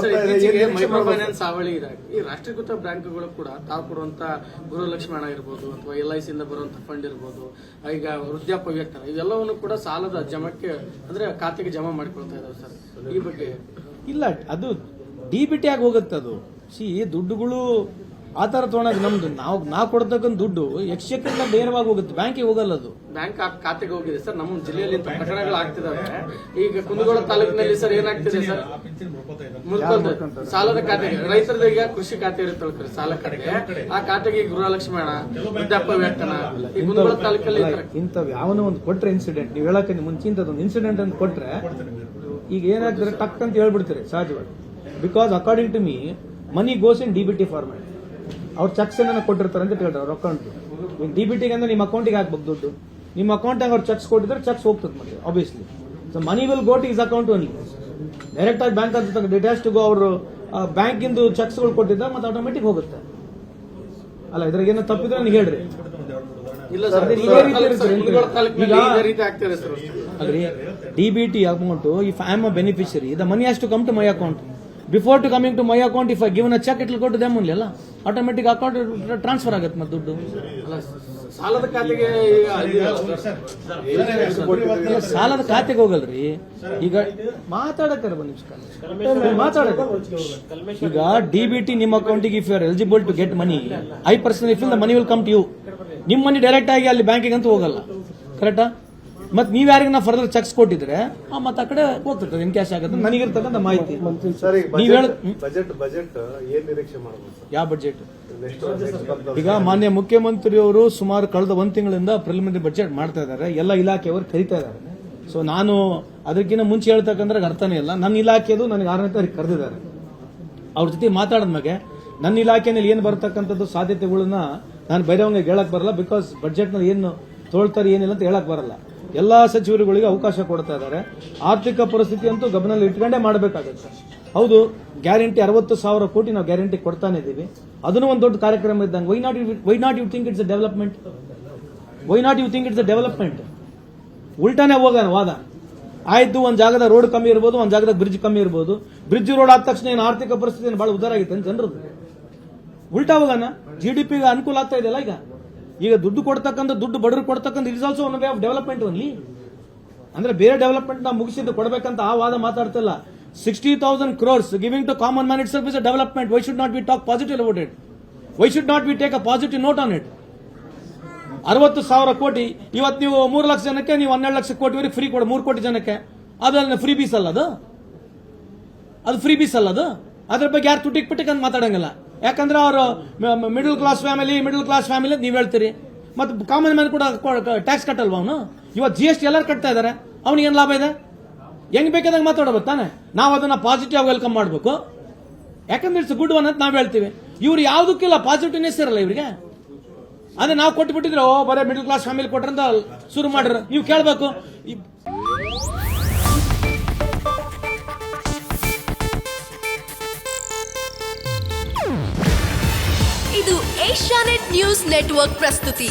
ಬರ್ತಾ ಇದೆ. ಇತ್ತೀಚೆಗೆ ಮೈಕ್ರೋ ಫೈನಾನ್ಸ್ ಹಾವಳಿ ಇದೆ. ಈ ರಾಷ್ಟ್ರೀಕೃತ ಬ್ಯಾಂಕ್ಗಳು ಕೂಡ ತಾವು ಕೊಡುವಂತ ಗೃಹಲಕ್ಷ್ಮಿ ಹಣ ಇರ್ಬೋದು ಅಥವಾ LIC ಇಂದ ಬರುವಂತ ಫಂಡ್ ಇರ್ಬೋದು, ಈಗ ವೃದ್ಧಾಪ್ಯ ವೇತನ ಇವೆಲ್ಲವನ್ನು ಕೂಡ ಸಾಲದ ಜಮಕ್ಕೆ ಅಂದ್ರೆ ಖಾತೆಗೆ ಜಮಾ ಮಾಡಿಕೊಳ್ತಾ ಇದಾವೆ ಸರ್. ಈ ಬಗ್ಗೆ ಇಲ್ಲ, ಅದು DBT ಆಗಿ ಹೋಗುತ್ತೆ. ಅದು ದುಡ್ಡುಗಳು ಆ ತರ ತೊಗೊಂಡಾಗ ನಮ್ದು ನಾವು ಕೊಡ್ತಕ್ಕಂಥ ದುಡ್ಡು ಎಕ್ಸ್ಚೇಕರ್ನ ನೇರವಾಗಿ ಹೋಗುತ್ತೆ, ಬ್ಯಾಂಕಿಗೆ ಹೋಗಲ್ಲ. ಅದು ಬ್ಯಾಂಕ್ ಖಾತೆಗೆ ಹೋಗಿದೆ ಸರ್. ನಮ್ಮ ಜಿಲ್ಲೆಯಲ್ಲಿ ಇಂಥ ಪ್ರಕರಣಗಳು ಆಗ್ತಿದಾವೆ. ಈಗ ಕುಂದಗೋಳ ತಾಲೂಕಿನಲ್ಲಿ ಸರ್ ಏನಾಗ್ತಿದೆ ಸರ್, ಮುಲ್ಕೊಂಡ ಸಾಲದ ಖಾತೆಗೆ ರೈತರದ ಈಗ ಕೃಷಿ ಖಾತೆ ಇರುತ್ತೆ ಸಾಲ ಖಾತೆಗೆ, ಆ ಖಾತೆಗೆ ಗೃಹಲಕ್ಷ್ಮಿ ಹಣ, ವೃದ್ಧಾಪ್ಯ ವೇತನ ಈ ಕುಂದಗೋಳ ತಾಲೂಕಲ್ಲಿ ಇಂಥವ್ ಯಾವನೋ ಒಂದು ಕೊಟ್ರೆ ಇನ್ಸಿಡೆಂಟ್, ನೀವು ಹೇಳಕ್ಕೆ ಮುಂಚಿಂತದೊಂದು ಇನ್ಸಿಡೆಂಟ್ ಅಂತ ಕೊಟ್ರೆ ಈಗ ಏನಾಗ್ತಾರೆ ಟಕ್ ಅಂತ ಹೇಳ್ಬಿಡ್ತಾರೆ ಸಹಜವಾಗಿ. Because according to me money goes in DBT format. ಅವ್ರು ಚೆಕ್ಸ್ ಏನ ಕೊಟ್ಟಿರ್ತಾರೆ ಅಂತ ಹೇಳ್ತಾರೆ ಅವ್ರ ಅಕೌಂಟ್. DBT ಅಂದ್ರೆ ನಿಮ್ಮ ಅಕೌಂಟಿಗೆ ಹಾಕ್ಬೇಕು ದುಡ್ಡು. ನಿಮ್ಮ ಅಕೌಂಟ್ ಅವ್ರು ಚೆಕ್ಸ್ ಕೊಟ್ಟಿದ್ರೆ ಚೆಕ್ಸ್ ಹೋಗ್ತದೆ ಮತ್ತೆ obviously. So money will go two is account only. Direct ಆಗಿ ಬ್ಯಾಂಕ್ ಅಂತ ಡಿಟ್ ಹ್ಯಾಸ್ ಟು ಗೋ. ಅವರು ಬ್ಯಾಂಕ್ ಇಂದು ಚೆಕ್ಸ್ ಗಳು ಕೊಟ್ಟಿದ್ರೆ ಮತ್ತೆ ಆಟೋಮೆಟಿಕ್ ಹೋಗುತ್ತೆ. ಅಲ್ಲ, ಇದ್ರಾಗ ಏನೋ ತಪ್ಪಿದ್ರೆ ನನಗೆ ಹೇಳ್ರಿ. ಇಲ್ಲ ಸರ್, ಅಲ್ರಿ DBT amount, if I am a beneficiary, the money has to come to my account. Before to coming to my account, if I given a check, it will go to them only, ಅಲ್ಲ? Automatic account transfer ಆಗುತ್ತೆ ಮತ್ತೆ ದುಡ್ಡು. ಸಾಲದ ಖಾತೆಗೆ ಸಾಲದ ಖಾತೆಗೆ ಹೋಗಲ್ರಿ. ಈಗ ಮಾತಾಡಕ್ಕಾರ ಈಗ DBT ನಿಮ್ಮ ಅಕೌಂಟಿಗೆ if you are eligible to get money, I personally feel the money will come to you. ನಿಮ್ಮ ಮನಿ ಡೈರೆಕ್ಟ್ ಆಗಿ ಅಲ್ಲಿ ಬ್ಯಾಂಕಿಗೆ ಅಂತ ಹೋಗಲ್ಲ, ಕರೆಕ್ಟಾ? ಮತ್ ನೀವ್ ಯಾರಿಗೆ ನಾ ಫರ್ದರ್ ಚೆಕ್ಸ್ ಕೊಟ್ಟಿದ್ರೆ ಮತ್ತೆ ಆ ಕಡೆ ಹೋಗ್ತಿರ್ತದೆ, ಇನ್ ಕ್ಯಾಶ್ ಆಗುತ್ತೆ. ನನಗಿರ್ತಕ್ಕಂಥ ಮಾಹಿತಿ ನೀವ್ ಹೇಳ. ಬಜೆಟ್ ಏನ್ ನಿರೀಕ್ಷೆ ಮಾಡಬಹುದು? ಯಾವ ಬಜೆಟ್? ಈಗ ಮಾನ್ಯ ಮುಖ್ಯಮಂತ್ರಿ ಅವರು ಸುಮಾರು ಕಳೆದ 1 ತಿಂಗಳಿಂದ ಪ್ರಿಲಿಮಿನರಿ ಬಜೆಟ್ ಮಾಡ್ತಾ ಇದ್ದಾರೆ. ಎಲ್ಲ ಇಲಾಖೆಯವರು ಕರೀತಾ ಇದ್ದಾರೆ. ಸೊ ನಾನು ಅದಕ್ಕಿಂತ ಮುಂಚೆ ಹೇಳ್ತಕ್ಕಂದ್ರೆ ಅರ್ಥನೇ ಇಲ್ಲ. ನನ್ನ ಇಲಾಖೆದು ನನಗೆ 6ನೇ ತಾರೀಕು ಕರೆದಿದ್ದಾರೆ. ಅವ್ರ ಜೊತೆ ಮಾತಾಡಿದ್ಮೇಲೆ ನನ್ನ ಇಲಾಖೆನಲ್ಲಿ ಏನ್ ಬರತಕ್ಕಂಥದ್ದು ಸಾಧ್ಯತೆಗಳನ್ನ ನಾನು ಬೇರೆಯವ್ರಿಗೆ ಹೇಳಕ್ ಬರಲ್ಲ. ಬಿಕಾಸ್ ಬಜೆಟ್ ನಲ್ಲಿ ಏನು ತೋಳ್ತಾರೆ ಏನಿಲ್ಲ ಅಂತ ಹೇಳಕ್ ಬರಲ್ಲ. ಎಲ್ಲಾ ಸಚಿವರುಗಳಿಗೆ ಅವಕಾಶ ಕೊಡ್ತಾ ಇದ್ದಾರೆ. ಆರ್ಥಿಕ ಪರಿಸ್ಥಿತಿ ಅಂತೂ ಗಮನದಲ್ಲಿ ಇಟ್ಕೊಂಡೇ ಮಾಡಬೇಕಾಗುತ್ತೆ. ಹೌದು, ಗ್ಯಾರಂಟಿ 60,000 ಕೋಟಿ ನಾವು ಗ್ಯಾರಂಟಿ ಕೊಡ್ತಾನೆ ಇದೀವಿ. ಅದನ್ನು ಒಂದು ದೊಡ್ಡ ಕಾರ್ಯಕ್ರಮ ಇದ್ದಂಗೆ. Why not you think it's a development? Why not you think it's a development? ಉಲ್ಟಾನೇ ಹೋಗೋಣ ವಾದ. ಆಯ್ತು, ಒಂದ್ ಜಾಗದ ರೋಡ್ ಕಮ್ಮಿ ಇರ್ಬೋದು, ಒಂದ್ ಜಾಗದ ಬ್ರಿಡ್ಜ್ ಕಮ್ಮಿ ಇರ್ಬೋದು. ಬ್ರಿಡ್ಜ್ ರೋಡ್ ಆದ ತಕ್ಷಣ ಏನು ಆರ್ಥಿಕ ಪರಿಸ್ಥಿತಿ ಬಹಳ ಉದಾರ ಆಗಿತ್ತು ಜನರದ್ದು. ಉಲ್ಟಾ ಹೋಗೋಣ. GDP ಅನುಕೂಲ ಆಗ್ತಾ ಇದೆಯಲ್ಲ. ಈಗ ದುಡ್ಡು ಕೊಡ್ತಕ್ಕಂಥ, ದುಡ್ಡು ಬಡವರು ಕೊಡ್ತಕ್ಕಂಥ is also one way of development only. ಅಂದ್ರೆ ಬೇರೆ ಡೆವಲಪ್ಮೆಂಟ್ ನಾವು ಮುಗಿಸಿದ್ದು ಕೊಡಬೇಕಂತ ಆ ವಾದ ಮಾತಾಡ್ತಿಲ್ಲ. 60,000 crores giving to common man itself is a development. Why should not be talk positive about it? Why should not be take a positive note on it? 60,000 ಕೋಟಿ ಇವತ್ತು ನೀವು 3 ಲಕ್ಷ ಜನಕ್ಕೆ, ನೀವು 12 ಲಕ್ಷ ಕೋಟಿವರೆಗೆ ಫ್ರೀ ಕೊಡ. 3 ಕೋಟಿ ಜನಕ್ಕೆ ಅದು ಫ್ರೀ ಬೀಸ್ ಅಲ್ಲ. ಅದು ಫ್ರೀ ಬೀಸ್ ಅಲ್ಲ. ಅದ್ರ ಬಗ್ಗೆ ಯಾರು ತುಟಿಕ್ ಪಿಟಿಕ್ ಅಂತ ಮಾತಾಡಂಗಿಲ್ಲ. ಯಾಕಂದ್ರೆ ಅವರು ಮಿಡಲ್ ಕ್ಲಾಸ್ ಫ್ಯಾಮಿಲಿ ನೀವ್ ಹೇಳ್ತೀರಿ. ಮತ್ತೆ ಕಾಮನ್ ಮ್ಯಾನ್ ಕೂಡ ಟ್ಯಾಕ್ಸ್ ಕಟ್ಟಲ್ವಾ ಅವನು? ಇವತ್ತು GST ಎಲ್ಲರೂ ಕಟ್ತಾ ಇದಾರೆ. ಅವನಿಗೆ ಏನ್ ಲಾಭ ಇದೆ? ಹೆಂಗ್ ಬೇಕಾದಂಗೆ ಮಾತಾಡಬೇಕು ತಾನೆ. ನಾವು ಅದನ್ನ ಪಾಸಿಟಿವ್ ವೆಲ್ಕಮ್ ಮಾಡಬೇಕು. ಯಾಕಂದ್ರೆ ಇಟ್ಸ್ ಗುಡ್ ಒನ್ ಅಂತ ನಾವ್ ಹೇಳ್ತೀವಿ. ಇವ್ರು ಯಾವ್ದಕ್ಕಿಲ್ಲ ಪಾಸಿಟಿವ್ನೆಸ್ ಇರಲ್ಲ ಇವರಿಗೆ. ಅದೇ ನಾವು ಕೊಟ್ಬಿಟ್ಟಿದ್ರೆ ಬರೇ ಮಿಡಲ್ ಕ್ಲಾಸ್ ಫ್ಯಾಮಿಲಿ ಕೊಟ್ರಂತ ಶುರು ಮಾಡ್ರ. ನೀವು ಕೇಳಬೇಕು. ಇದು ಏಷ್ಯಾನೆಟ್ ನ್ಯೂಸ್ ನೆಟ್ವರ್ಕ್ ಪ್ರಸ್ತುತಿ.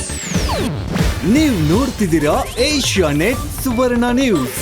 ನೀವು ನೋಡ್ತಿದ್ದೀರಾ ಏಷ್ಯಾನೆಟ್ ಸುವರ್ಣ ನ್ಯೂಸ್.